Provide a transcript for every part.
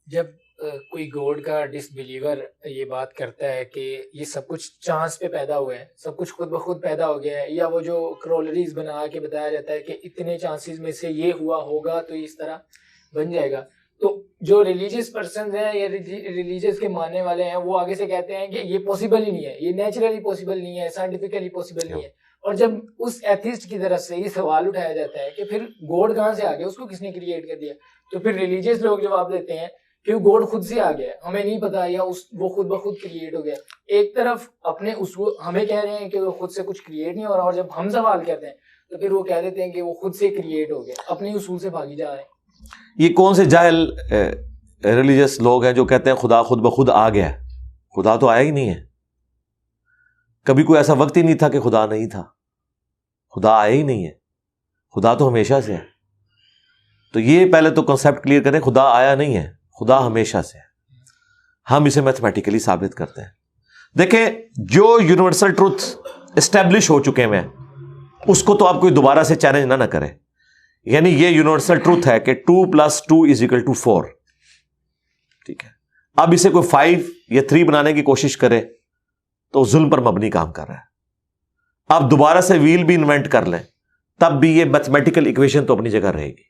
جب کوئی گوڈ کا ڈس بلیور یہ بات کرتا ہے کہ یہ سب کچھ چانس پہ پیدا ہوئے ہیں، سب کچھ خود بخود پیدا ہو گیا ہے، یا وہ جو کرولریز بنا کے بتایا جاتا ہے کہ اتنے چانسز میں سے یہ ہوا ہوگا تو اس طرح بن جائے گا، تو جو ریلیجیس پرسنز ہیں یا ریلیجیس کے ماننے والے ہیں وہ آگے سے کہتے ہیں کہ یہ پاسبل ہی نہیں ہے، یہ نیچرلی پاسبل نہیں ہے، سائنٹیفکلی پاسبل نہیں ہے. اور جب اس ایتھسٹ کی طرف سے یہ سوال اٹھایا جاتا ہے کہ پھر گوڈ کہاں سے آ گیا، اس کو کس نے کریٹ کر دیا، تو پھر ریلیجیس لوگ جواب دیتے ہیں کہ وہ گوڈ خود سے آ گیا، ہمیں نہیں پتا، یا وہ خود بخود کریٹ ہو گیا. ایک طرف اپنے اصول ہمیں کہہ رہے ہیں کہ وہ خود سے کچھ کریٹ نہیں ہو رہا، اور جب ہم سوال کرتے ہیں تو پھر وہ کہہ دیتے ہیں کہ وہ خود سے کریٹ ہو گیا، اپنے اصول سے بھاگی جا رہے ہیں. یہ کون سے جاہل ریلیجیس لوگ ہیں جو کہتے ہیں خدا خود بخود آ گیا؟ خدا تو آیا ہی نہیں ہے. کبھی کوئی ایسا وقت ہی نہیں تھا کہ خدا نہیں تھا. خدا آیا ہی نہیں ہے. خدا تو ہمیشہ سے ہے. تو یہ پہلے تو کنسیپٹ کلیئر کریں، خدا آیا نہیں ہے، خدا ہمیشہ سے ہے. ہم اسے میتھمیٹیکلی ثابت کرتے ہیں. دیکھیں، جو یونیورسل ٹروتھ اسٹیبلش ہو چکے ہیں اس کو تو آپ کوئی دوبارہ سے چیلنج نہ کرے. یعنی یہ یونیورسل ٹروتھ ہے کہ 2 + 2 = 4. ٹھیک ہے. اب اسے کوئی 5 یا 3 بنانے کی کوشش کرے تو ظلم پر مبنی کام کر رہا ہے. آپ دوبارہ سے ویل بھی انوینٹ کر لیں تب بھی یہ میتھمیٹیکل ایکویشن تو اپنی جگہ رہے گی.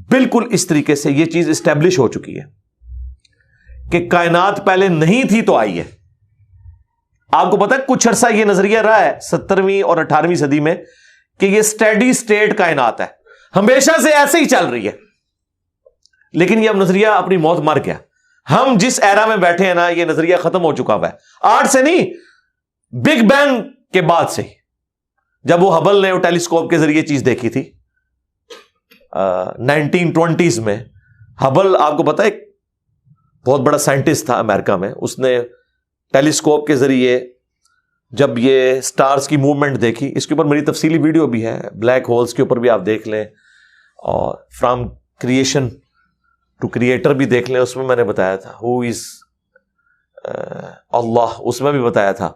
بالکل اس طریقے سے یہ چیز اسٹیبلش ہو چکی ہے کہ کائنات پہلے نہیں تھی تو آئی ہے. آپ کو پتا ہے کچھ عرصہ یہ نظریہ رہا ہے 17ویں اور 18ویں صدی میں کہ یہ اسٹیڈی سٹیٹ کائنات ہے، ہمیشہ سے ایسے ہی چل رہی ہے. لیکن یہ اب نظریہ اپنی موت مر گیا. ہم جس ایرا میں بیٹھے ہیں نا، یہ نظریہ ختم ہو چکا ہوا ہے. آج سے نہیں، بگ بینگ کے بعد سے، جب وہ ہبل نے وہ ٹیلیسکوپ کے ذریعے چیز دیکھی تھی 1920s میں. ہبل آپ کو پتا ہے ایک بہت بڑا سائنٹسٹ تھا امریکہ میں. اس نے ٹیلیسکوپ کے ذریعے جب یہ سٹارز کی موومنٹ دیکھی، اس کے اوپر میری تفصیلی ویڈیو بھی ہے، بلیک ہولز کے اوپر بھی آپ دیکھ لیں، اور فرام کریشن ٹو کریٹر بھی دیکھ لیں. اس میں نے بتایا تھا ہو از اللہ، اس میں بھی بتایا تھا.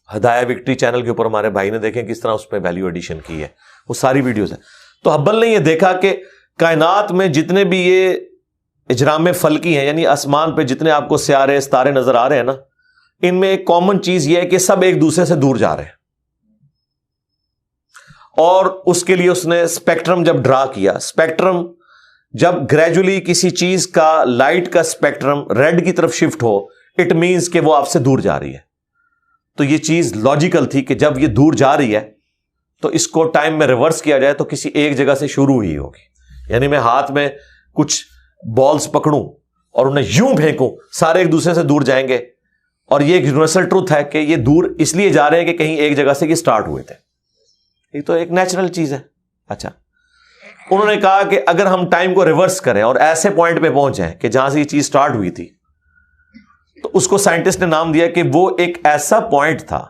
ہدایہ وکٹری چینل کے اوپر ہمارے بھائی نے دیکھیں کس طرح اس پہ ویلیو ایڈیشن کی ہے، وہ ساری ویڈیوز ہیں. تو ہبل نے یہ دیکھا کہ کائنات میں جتنے بھی یہ اجرام فلکی ہیں، یعنی آسمان پہ جتنے آپ کو سیارے ستارے نظر آ رہے ہیں نا، ان میں ایک کامن چیز یہ ہے کہ سب ایک دوسرے سے دور جا رہے ہیں. اور اس کے لیے اس نے اسپیکٹرم جب ڈرا کیا، اسپیکٹرم جب گریجولی کسی چیز کا لائٹ کا اسپیکٹرم ریڈ کی طرف شفٹ ہو، اٹ مینز کہ وہ آپ سے دور جا رہی ہے. تو یہ چیز لاجیکل تھی کہ جب یہ دور جا رہی ہے تو اس کو ٹائم میں ریورس کیا جائے تو کسی ایک جگہ سے شروع ہی ہوگی. یعنی میں ہاتھ میں کچھ بالز پکڑوں اور انہیں یوں پھینکوں، سارے ایک دوسرے سے دور جائیں گے. اور یہ ایک یونیورسل ٹروتھ ہے کہ یہ دور اس لیے جا رہے ہیں کہ کہیں ایک جگہ سے یہ سٹارٹ ہوئے تھے. یہ تو ایک نیچرل چیز ہے. اچھا، انہوں نے کہا کہ اگر ہم ٹائم کو ریورس کریں اور ایسے پوائنٹ پہ پہنچ جائیں کہ جہاں سے یہ چیز سٹارٹ ہوئی تھی، تو اس کو سائنٹسٹ نے نام دیا کہ وہ ایک ایسا پوائنٹ تھا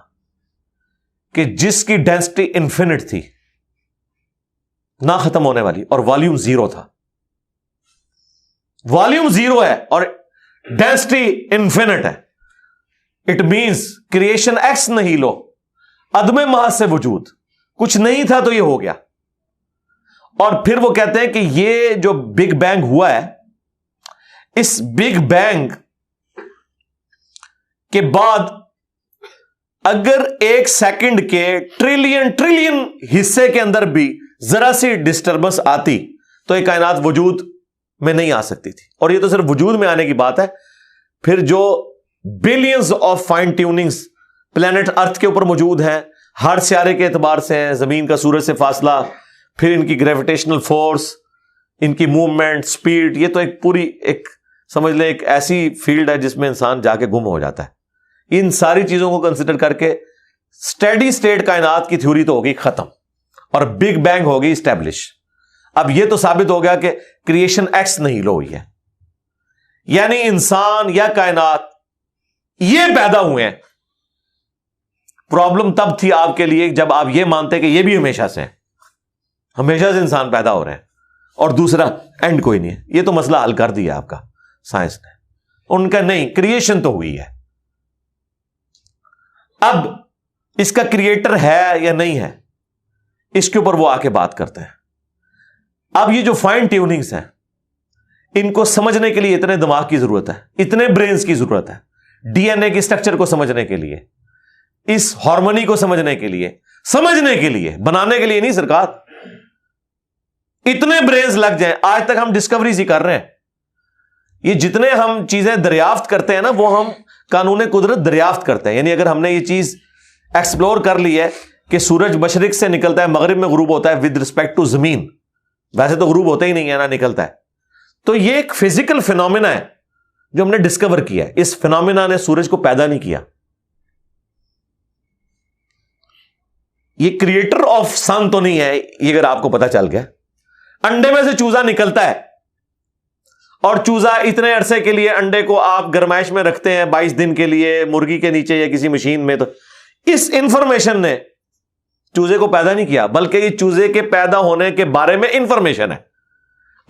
کہ جس کی ڈینسٹی انفینٹ تھی، نہ ختم ہونے والی، اور والیوم 0 تھا. والیوم 0 ہے اور ڈینسٹی انفینٹ ہے. اٹ مینس کریشن ایکس نہیں لو، عدم محض سے وجود، کچھ نہیں تھا تو یہ ہو گیا. اور پھر وہ کہتے ہیں کہ یہ جو بگ بینگ ہوا ہے، اس بگ بینگ کے بعد اگر 1 سیکنڈ کے ٹریلین حصے کے اندر بھی ذرا سی ڈسٹربنس آتی تو یہ کائنات وجود میں نہیں آ سکتی تھی. اور یہ تو صرف وجود میں آنے کی بات ہے. پھر جو billions of fine tunings planet earth کے اوپر موجود ہیں، ہر سیارے کے اعتبار سے ہیں، زمین کا سورج سے فاصلہ، پھر ان کی گریویٹیشنل فورس، ان کی موومنٹ، سپیڈ، یہ تو ایک پوری ایک سمجھ لیں ایک ایسی فیلڈ ہے جس میں انسان جا کے گم ہو جاتا ہے. ان ساری چیزوں کو کنسیڈر کر کے اسٹیڈی اسٹیٹ کائنات کی تھیوری تو ہوگی ختم اور بگ بینگ ہوگی اسٹیبلش. اب یہ تو ثابت ہو گیا کہ کریشن ایکس نہیں لو ہوئی ہے، یعنی انسان یا کائنات یہ پیدا ہوئے ہیں. پرابلم تب تھی آپ کے لیے جب آپ یہ مانتے کہ یہ بھی ہمیشہ سے ہیں، ہمیشہ سے انسان پیدا ہو رہے ہیں اور دوسرا اینڈ کوئی نہیں ہے. یہ تو مسئلہ حل کر دیا آپ کا سائنس نے. ان کا نہیں، کریشن تو ہوئی ہے. اب اس کا کریٹر ہے یا نہیں ہے، اس کے اوپر وہ آ کے بات کرتے ہیں. اب یہ جو فائن ٹیوننگز ہیں، ان کو سمجھنے کے لیے اتنے دماغ کی ضرورت ہے, اتنے برینز کی ضرورت ہے, ڈی این اے کی اسٹرکچر کو سمجھنے کے لیے, اس ہارمونی کو سمجھنے کے لیے, بنانے کے لیے نہیں سرکار. اتنے برینز لگ جائیں. آج تک ہم ڈسکوریز ہی کر رہے ہیں. یہ جتنے ہم چیزیں دریافت کرتے ہیں نا, وہ ہم قانون قدرت دریافت کرتے ہیں. یعنی اگر ہم نے یہ چیز ایکسپلور کر لی ہے کہ سورج مشرق سے نکلتا ہے, مغرب میں غروب ہوتا ہے ود رسپیکٹ ٹو زمین, ویسے تو غروب ہوتا ہی نہیں ہے نا, نکلتا ہے. تو یہ ایک فزیکل فینومینا ہے جو ہم نے ڈسکور کیا ہے. اس فینومینا نے سورج کو پیدا نہیں کیا. یہ کریٹر آف سن تو نہیں ہے, یہ اگر آپ کو پتا چل گیا. انڈے میں سے چوزا نکلتا ہے, اور چوزا اتنے عرصے کے لیے انڈے کو آپ گرمائش میں رکھتے ہیں 22 دن کے لیے مرغی کے نیچے یا کسی مشین میں. تو اس انفارمیشن نے چوزے کو پیدا نہیں کیا, بلکہ یہ چوزے کے پیدا ہونے کے بارے میں انفارمیشن ہے.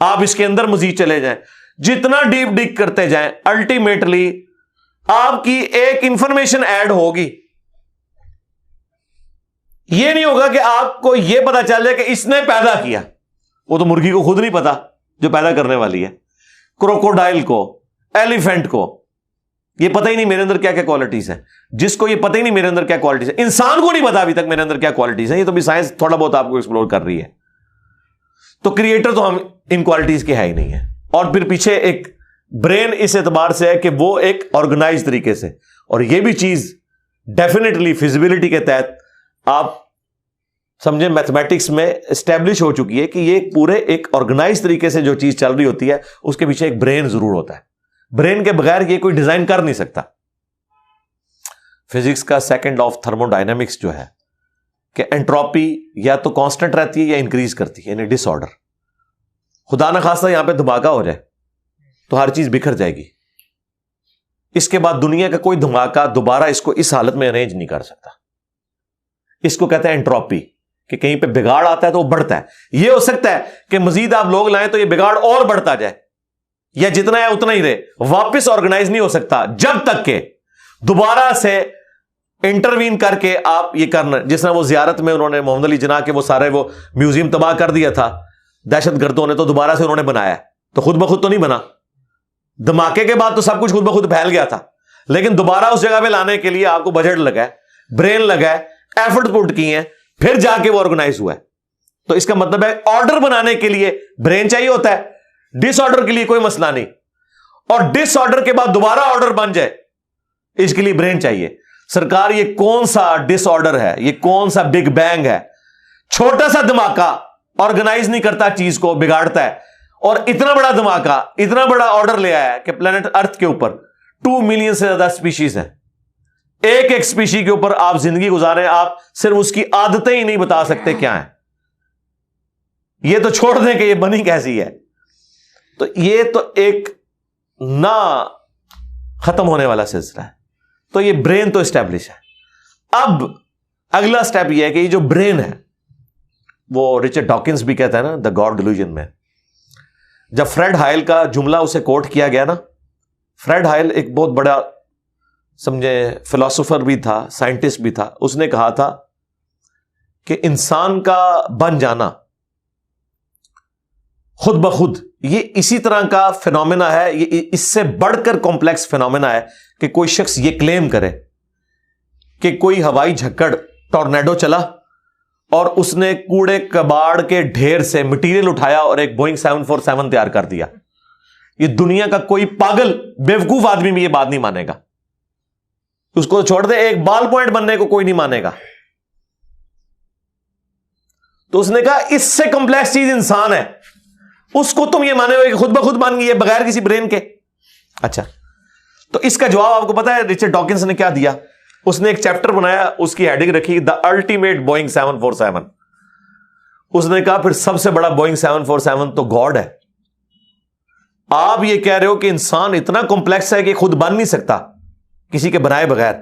آپ اس کے اندر مزید چلے جائیں, جتنا ڈیپ ڈگ کرتے جائیں, الٹیمیٹلی آپ کی ایک انفارمیشن ایڈ ہوگی. یہ نہیں ہوگا کہ آپ کو یہ پتا چل جائے کہ اس نے پیدا کیا. وہ تو مرغی کو خود نہیں پتا جو پیدا کرنے والی ہے, کروکوڈائل کو, ایلیفینٹ کو یہ پتہ ہی نہیں میرے اندر کیا کیا کوالٹیز ہیں. جس کو یہ پتہ ہی نہیں میرے اندر کیا کوالٹیز ہیں, انسان کو نہیں پتا ابھی تک میرے اندر کیا کوالٹیز ہیں. یہ تو بھی سائنس تھوڑا بہت آپ کو ایکسپلور کر رہی ہے. تو کریٹر تو ہم ان کوالٹیز کے ہے ہی نہیں ہے. اور پھر پیچھے ایک برین اس اعتبار سے ہے کہ وہ ایک آرگنائز طریقے سے, اور یہ بھی چیز ڈیفینیٹلی فیزیبلٹی کے تحت آپ سمجھیں میتھمیٹکس میں اسٹیبلش ہو چکی ہے کہ یہ پورے ایک آرگنائز طریقے سے جو چیز چل رہی ہوتی ہے اس کے پیچھے ایک برین ضرور ہوتا ہے. برین کے بغیر یہ کوئی ڈیزائن کر نہیں سکتا. فزکس کا second law of thermo dynamics جو ہے کہ انٹروپی یا تو کانسٹنٹ رہتی ہے یا انکریز کرتی ہے, یعنی ڈس آرڈر. خدا نہ خواستہ یہاں پہ دھماکہ ہو جائے تو ہر چیز بکھر جائے گی. اس کے بعد دنیا کا کوئی دھماکہ دوبارہ اس کو اس حالت میں ارینج نہیں کر سکتا. اس کو کہتے ہیں انٹروپی, کہ کہیں پہ بگاڑ آتا ہے تو وہ بڑھتا ہے. یہ ہو سکتا ہے کہ مزید آپ لوگ لائیں تو یہ بگاڑ اور بڑھتا جائے, یا جتنا ہے اتنا ہی رہے, واپس آرگنائز نہیں ہو سکتا جب تک کہ دوبارہ سے انٹروین کر کے آپ یہ کرنا. جس طرح وہ زیارت میں انہوں نے محمد علی جناح کے وہ سارے وہ میوزیم تباہ کر دیا تھا دہشت گردوں نے, تو دوبارہ سے انہوں نے بنایا, تو خود بخود تو نہیں بنا. دھماکے کے بعد تو سب کچھ خود بخود پھیل گیا تھا, لیکن دوبارہ اس جگہ پہ لانے کے لیے آپ کو بجٹ لگا ہے, برین لگا ہے, ایفرٹ پٹ کی ہیں, پھر جا کے وہ آرگنائز ہوا ہے. تو اس کا مطلب ہے آرڈر بنانے کے لیے برین چاہیے ہوتا ہے, ڈس آرڈر کے لیے کوئی مسئلہ نہیں. اور ڈس آرڈر کے بعد دوبارہ آرڈر بن جائے اس کے لیے برین چاہیے. سرکار یہ کون سا ڈس آرڈر ہے, یہ کون سا بگ بینگ ہے؟ چھوٹا سا دھماکہ آرگنائز نہیں کرتا, چیز کو بگاڑتا ہے. اور اتنا بڑا دھماکہ اتنا بڑا آرڈر لے آیا ہے کہ پلانٹ ارتھ کے اوپر 2 ملین سے زیادہ اسپیشیز ہیں. ایک ایک اسپیشی کے اوپر آپ زندگی گزارے, آپ صرف اس کی عادتیں ہی نہیں بتا سکتے کیا ہیں. یہ تو چھوڑ دیں کہ یہ بنی کیسی ہے. تو یہ تو ایک نہ ختم ہونے والا سلسلہ ہے. تو یہ برین تو اسٹیبلش ہے. اب اگلا سٹیپ یہ ہے کہ یہ جو برین ہے, وہ رچرڈ ڈاکنز بھی کہتا ہے نا دا گاڈ ڈیلوژن میں, جب فریڈ ہائل کا جملہ اسے کوٹ کیا گیا نا, فریڈ ہائل ایک بہت بڑا سمجھے فلاسفر بھی تھا, سائنٹسٹ بھی تھا. اس نے کہا تھا کہ انسان کا بن جانا خود بخود یہ اسی طرح کا فینومینا ہے, یہ اس سے بڑھ کر کمپلیکس فینومینا ہے کہ کوئی شخص یہ کلیم کرے کہ کوئی ہوائی جھکڑ ٹورنیڈو چلا اور اس نے کوڑے کباڑ کے ڈھیر سے مٹیریل اٹھایا اور ایک بوئنگ 747 تیار کر دیا. یہ دنیا کا کوئی پاگل بیوقوف آدمی بھی یہ بات نہیں مانے گا. اس کو چھوڑ دے, ایک بال پوائنٹ بننے کو کوئی نہیں مانے گا. تو اس نے کہا اس سے کمپلیکس چیز انسان ہے, اس کو تم یہ مانے ہوئے کہ خود بخود مان گئی ہے بغیر کسی برین کے. اچھا, تو اس کا جواب آپ کو پتا ہے رچرڈ ڈاکنز نے کیا دیا؟ اس نے ایک چیپٹر بنایا, اس کی ہیڈنگ رکھی دا الٹیمیٹ بوئنگ 747. اس نے کہا پھر سب سے بڑا بوئنگ 747 تو گاڈ ہے. آپ یہ کہہ رہے ہو کہ انسان اتنا کمپلیکس ہے کہ خود بن نہیں سکتا کسی کے بنائے بغیر,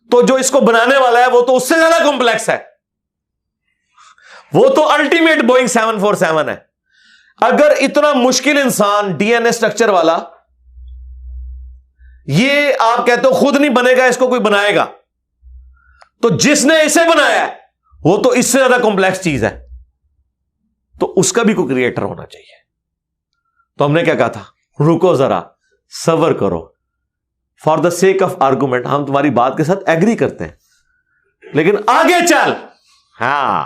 تو جو اس کو بنانے والا ہے وہ تو اس سے زیادہ کمپلیکس ہے, وہ تو الٹیمیٹ بوئنگ 747 ہے. اگر اتنا مشکل انسان ڈی این اے اسٹرکچر والا یہ آپ کہتے ہو خود نہیں بنے گا, اس کو کوئی بنائے گا, تو جس نے اسے بنایا ہے وہ تو اس سے زیادہ کمپلیکس چیز ہے, تو اس کا بھی کوئی کریٹر ہونا چاہیے. تو ہم نے کیا کہا تھا؟ رکو ذرا، صبر کرو، for the sake of argument ہم تمہاری بات کے ساتھ ایگری کرتے ہیں، لیکن آگے چل۔ ہاں،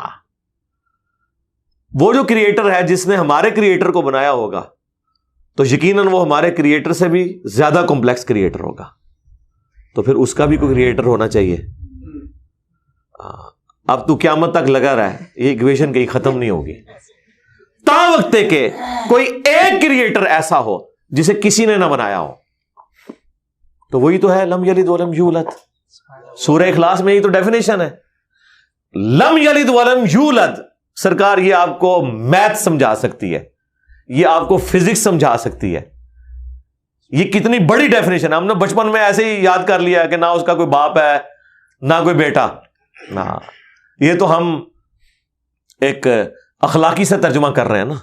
وہ جو کریٹر ہے جس نے ہمارے کریٹر کو بنایا ہوگا تو یقیناً وہ ہمارے کریٹر سے بھی زیادہ کمپلیکس کریٹر ہوگا، تو پھر اس کا بھی کوئی کریٹر ہونا چاہیے۔ اب تو قیامت تک لگا رہا ہے، یہ ایکویشن کہیں ختم نہیں ہوگی تا وقت کہ کوئی ایک کریٹر ایسا ہو جسے کسی نے نہ بنایا ہو، تو وہی تو ہے لم یلد ولم یولد۔ سورہ اخلاص میں ہی تو ڈیفینیشن ہے، لم یلد ولم یولد۔ سرکار یہ آپ کو میتھ سمجھا سکتی ہے، یہ آپ کو فزکس سمجھا سکتی ہے، یہ کتنی بڑی ڈیفینیشن ہے۔ ہم نے بچپن میں ایسے ہی یاد کر لیا کہ نہ اس کا کوئی باپ ہے نہ کوئی بیٹا، نہ یہ تو ہم ایک اخلاقی سے ترجمہ کر رہے ہیں نا،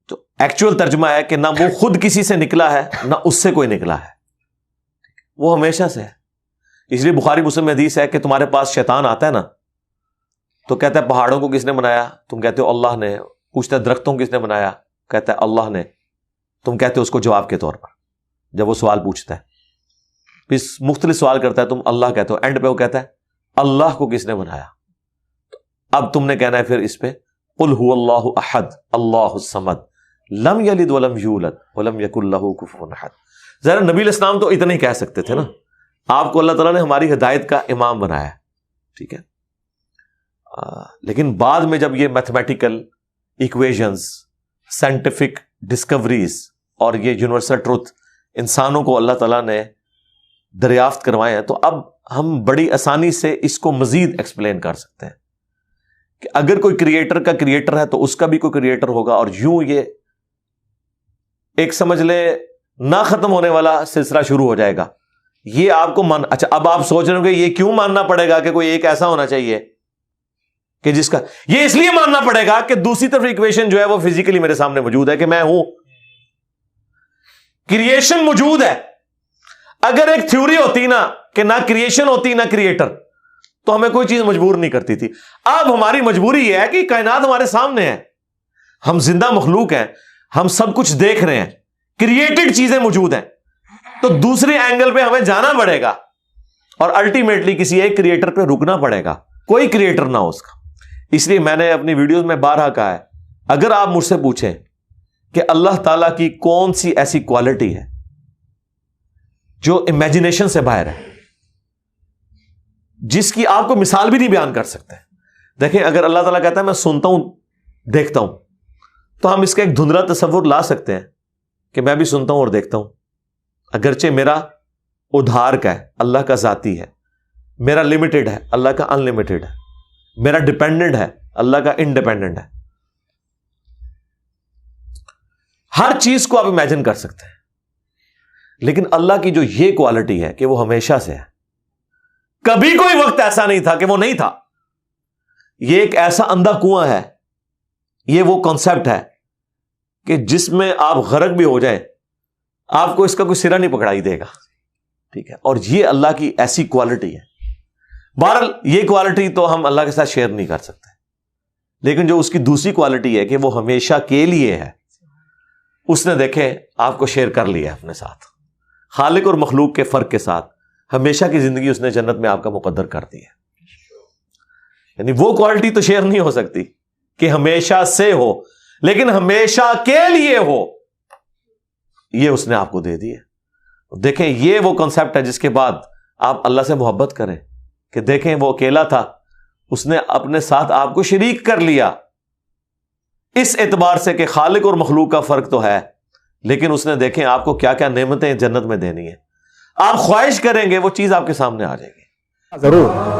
تو ایکچوئل ترجمہ ہے کہ نہ وہ خود کسی سے نکلا ہے نہ اس سے کوئی نکلا ہے، وہ ہمیشہ سے ہے۔ اس لیے بخاری مسلم میں حدیث ہے کہ تمہارے پاس شیطان آتا ہے نا تو کہتا ہے پہاڑوں کو کس نے بنایا؟ تم کہتے ہو اللہ نے۔ پوچھتا ہے درختوں کو کس نے بنایا؟ کہتا ہے اللہ نے۔ تم کہتے ہو اس کو جواب کے طور پر، جب وہ سوال پوچھتا ہے پھر مختلف سوال کرتا ہے، تم اللہ کہتے ہو، اینڈ پہ وہ کہتا ہے اللہ کو کس نے بنایا؟ اب تم نے کہنا ہے پھر اس پہ قل هو اللہ احد اللہ الصمد لم یلد ولم یولد ولم یکن لہ کفوا احد۔ ذرا نبی علیہ السلام تو اتنا ہی کہہ سکتے تھے نا، آپ کو اللہ تعالیٰ نے ہماری ہدایت کا امام بنایا، ٹھیک ہے، لیکن بعد میں جب یہ میتھمیٹیکل ایکویشنز، سائنٹیفک ڈسکوریز اور یہ یونیورسل ٹروتھ انسانوں کو اللہ تعالیٰ نے دریافت کروائے ہیں، تو اب ہم بڑی آسانی سے اس کو مزید ایکسپلین کر سکتے ہیں کہ اگر کوئی کریٹر کا کریٹر ہے تو اس کا بھی کوئی کریٹر ہوگا، اور یوں یہ ایک سمجھ لے نہ ختم ہونے والا سلسلہ شروع ہو جائے گا۔ یہ آپ کو اچھا اب آپ سوچ رہے ہوں کہ یہ کیوں ماننا پڑے گا کہ کوئی ایک ایسا ہونا چاہیے کہ جس کا، یہ اس لیے ماننا پڑے گا کہ دوسری طرف ایکویشن جو ہے وہ فزیکلی میرے سامنے موجود ہے کہ میں ہوں، کریشن موجود ہے۔ اگر ایک تھیوری ہوتی نا کہ نہ کریشن ہوتی نہ کریٹر تو ہمیں کوئی چیز مجبور نہیں کرتی تھی۔ اب ہماری مجبوری یہ ہے کہ کائنات ہمارے سامنے ہے، ہم زندہ مخلوق ہیں، ہم سب کچھ دیکھ رہے ہیں، کریٹڈ چیزیں موجود ہیں، تو دوسرے اینگل پہ ہمیں جانا پڑے گا اور الٹیمیٹلی کسی ایک کریٹر پہ رکنا پڑے گا، کوئی کریٹر نہ ہو اس کا۔ اس لیے میں نے اپنی ویڈیوز میں بارہا کہا ہے، اگر آپ مجھ سے پوچھیں کہ اللہ تعالیٰ کی کون سی ایسی کوالٹی ہے جو امیجنیشن سے باہر ہے، جس کی آپ کو مثال بھی نہیں بیان کر سکتے۔ دیکھیں اگر اللہ تعالیٰ کہتا ہے میں سنتا ہوں دیکھتا ہوں، تو ہم اس کا ایک دھندلا تصور لا سکتے ہیں کہ میں بھی سنتا ہوں اور دیکھتا ہوں، اگرچہ میرا ادھار کا ہے، اللہ کا ذاتی ہے، میرا لمیٹڈ ہے، اللہ کا ان لمیٹڈ ہے، میرا ڈیپینڈنٹ ہے، اللہ کا انڈیپینڈنٹ ہے۔ ہر چیز کو آپ امیجن کر سکتے ہیں، لیکن اللہ کی جو یہ کوالٹی ہے کہ وہ ہمیشہ سے ہے، کبھی کوئی وقت ایسا نہیں تھا کہ وہ نہیں تھا۔ یہ ایک ایسا اندھا کنواں ہے، یہ وہ کانسیپٹ ہے کہ جس میں آپ غرق بھی ہو جائیں آپ کو اس کا کوئی سرا نہیں پکڑائی دے گا، ٹھیک ہے، اور یہ اللہ کی ایسی کوالٹی ہے۔ بہرحال یہ کوالٹی تو ہم اللہ کے ساتھ شیئر نہیں کر سکتے، لیکن جو اس کی دوسری کوالٹی ہے کہ وہ ہمیشہ کے لیے ہے، اس نے دیکھیں آپ کو شیئر کر لیا اپنے ساتھ، خالق اور مخلوق کے فرق کے ساتھ ہمیشہ کی زندگی اس نے جنت میں آپ کا مقدر کر دی ہے۔ یعنی وہ کوالٹی تو شیئر نہیں ہو سکتی کہ ہمیشہ سے ہو، لیکن ہمیشہ کے لیے ہو، یہ اس نے آپ کو دے دی ہے۔ دیکھیں یہ وہ کنسپٹ ہے جس کے بعد آپ اللہ سے محبت کریں کہ دیکھیں وہ اکیلا تھا، اس نے اپنے ساتھ آپ کو شریک کر لیا، اس اعتبار سے کہ خالق اور مخلوق کا فرق تو ہے، لیکن اس نے دیکھیں آپ کو کیا کیا نعمتیں جنت میں دینی ہے، آپ خواہش کریں گے وہ چیز آپ کے سامنے آ جائے گی۔ ضرور